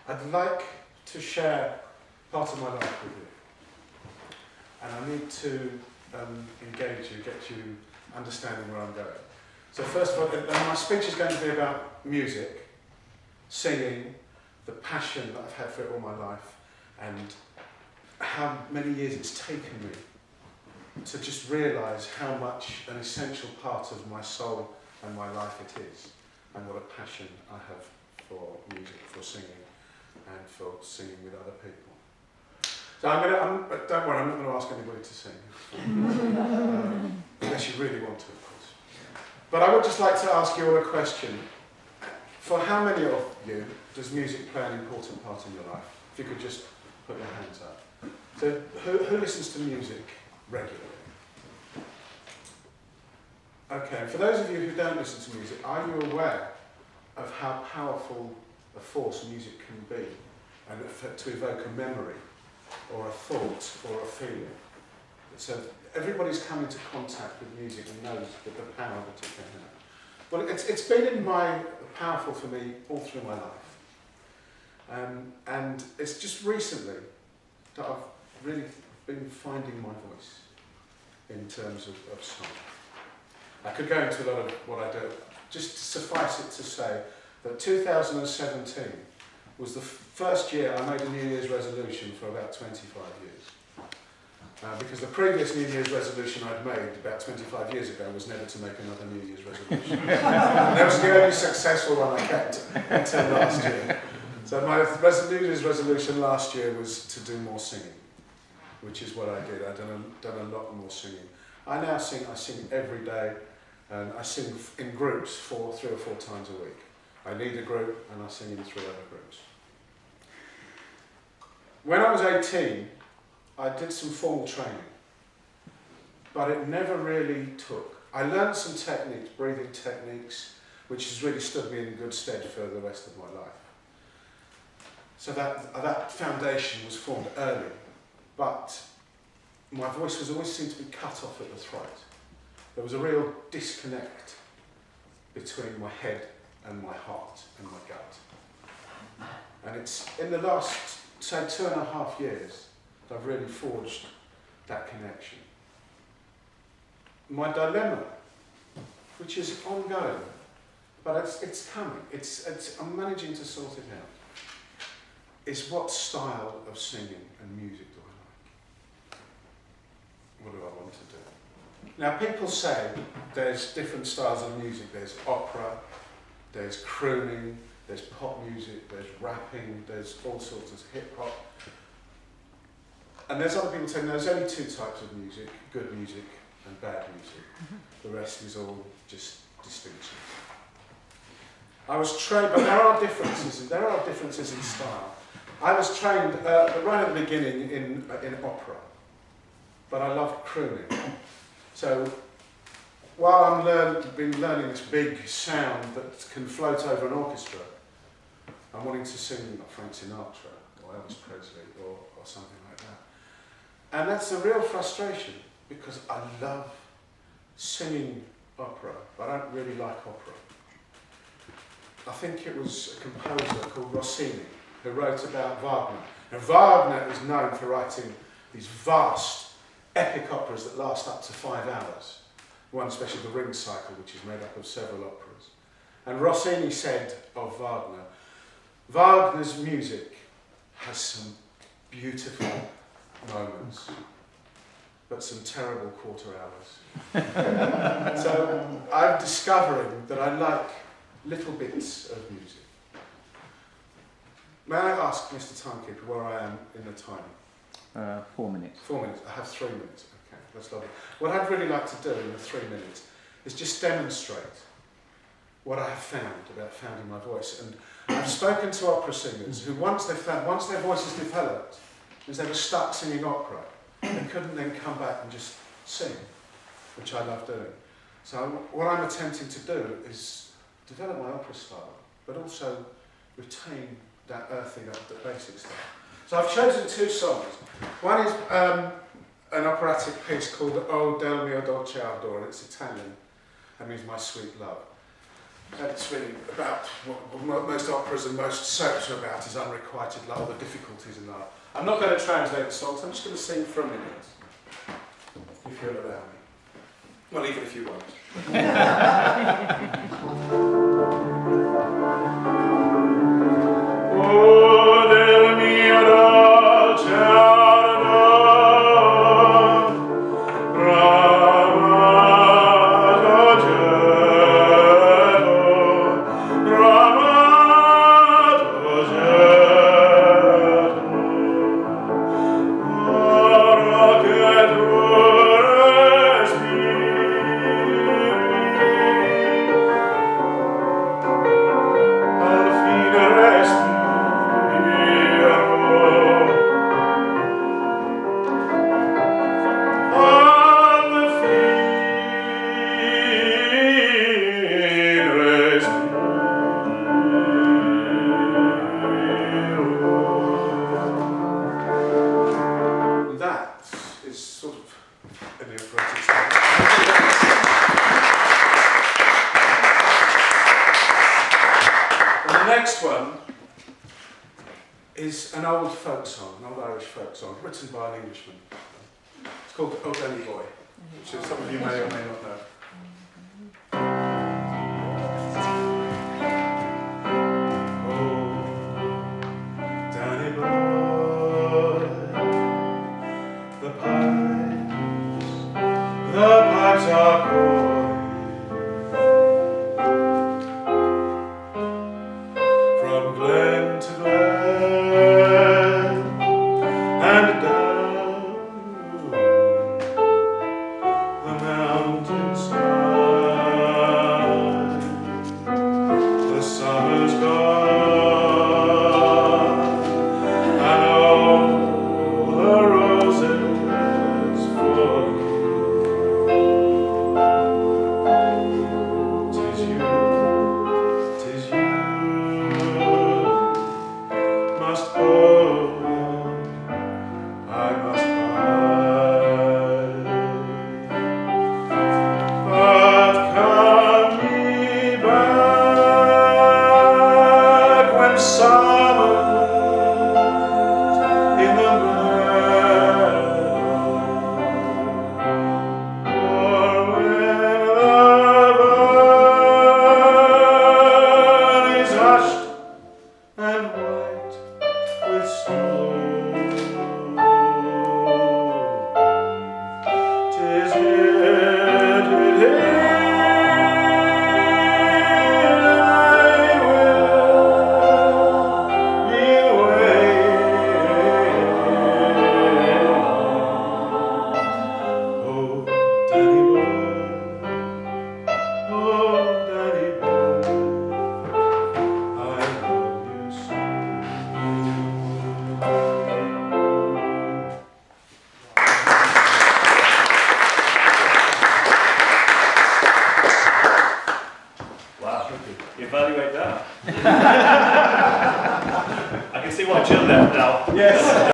I'd like to share part of my life with you. And I need to engage you, get you understanding where I'm going. So first of all, my speech is going to be about music, singing, the passion that I've had for it all my life, and how many years it's taken me to just realise how much an essential part of my soul and my life it is, and what a passion I have for music, for singing, and for singing with other people. So don't worry, I'm not going to ask anybody to sing, unless you really want to, of course. But I would just like to ask you all a question. For how many of you does music play an important part in your life? If you could just put your hands up. So who listens to music regularly? Okay, for those of you who don't listen to music, are you aware of how powerful a force music can be, and to evoke a memory, or a thought, or a feeling? So everybody's come into contact with music and knows that the power that it can have. Well, it's been powerful for me all through my life. And it's just recently that I've really been finding my voice in terms of song. I could go into a lot of what I do. Just suffice it to say that 2017 was the first year I made a New Year's resolution for about 25 years. Because the previous New Year's resolution I'd made about 25 years ago was never to make another New Year's resolution. And that was the only successful one I kept until last year. So my New Year's resolution last year was to do more singing, which is what I did. I've done a lot more singing. I now sing. I sing every day, and I sing in groups 3 or 4 times a week. I lead a group and I sing in 3 other groups. When I was 18, I did some formal training, but it never really took. I learned some techniques, breathing techniques, which has really stood me in good stead for the rest of my life. So that foundation was formed early, but my voice always seemed to be cut off at the throat. There was a real disconnect between my head and my heart and my gut. And it's in the last, say, 2.5 years that I've really forged that connection. My dilemma, which is ongoing, but it's coming, I'm managing to sort it out, is what style of singing and music do I like? What do I want to do? Now, people say there's different styles of music. There's opera, there's crooning, there's pop music, there's rapping, there's all sorts of hip-hop. And there's other people saying there's only 2 types of music, good music and bad music. The rest is all just distinctions. I was trained, but there are differences in style. I was trained right at the beginning in opera, but I loved crooning. So while I've been learning this big sound that can float over an orchestra, I'm wanting to sing like Frank Sinatra or Elvis Presley or something like that. And that's a real frustration because I love singing opera, but I don't really like opera. I think it was a composer called Rossini who wrote about Wagner. Now, Wagner is known for writing these vast, epic operas that last up to 5 hours. One especially the Ring Cycle, which is made up of several operas. And Rossini said of Wagner, Wagner's music has some beautiful moments, but some terrible quarter hours. So I'm discovering that I like little bits of music. May I ask, Mr. Timekeeper, where I am in the time? 4 minutes. 4 minutes. I have 3 minutes. Okay, that's lovely. What I'd really like to do in the 3 minutes is just demonstrate what I have found about finding my voice. And I've spoken to opera singers who, once their voices developed, because they were stuck singing opera, they couldn't then come back and just sing, which I love doing. So what I'm attempting to do is develop my opera style, but also retain that earthy, that basic style. So I've chosen 2 songs. One is an operatic piece called O del mio dolce ardor. It's Italian and means my sweet love. And it's really about what most operas and most soaps are about, is unrequited love, the difficulties in love. I'm not going to translate the songs, I'm just going to sing for a minute, if you'll allow me. Well, even if you won't. Oh, del mio dolce ardor, bramato gelo, bramato gelo, ora che tu al fine that is sort of an operatic style. And the next one is an old folk song, an old Irish folk song, written by an Englishman. It's called Oh Danny Boy, which some of you may or may not know. The pipes are coy, from glen to glen and down the mountainside. The summer's gone, and all the roses fall. Tis you must go, I must bide. But come ye back when summer's in the meadow, or when the is hushed and white with snow. 'Tis here, 'tis here I will be waiting. Oh, Danny boy, oh, Danny boy, I love you so. Wow, evaluate that. I can see why Jill left now. Yes.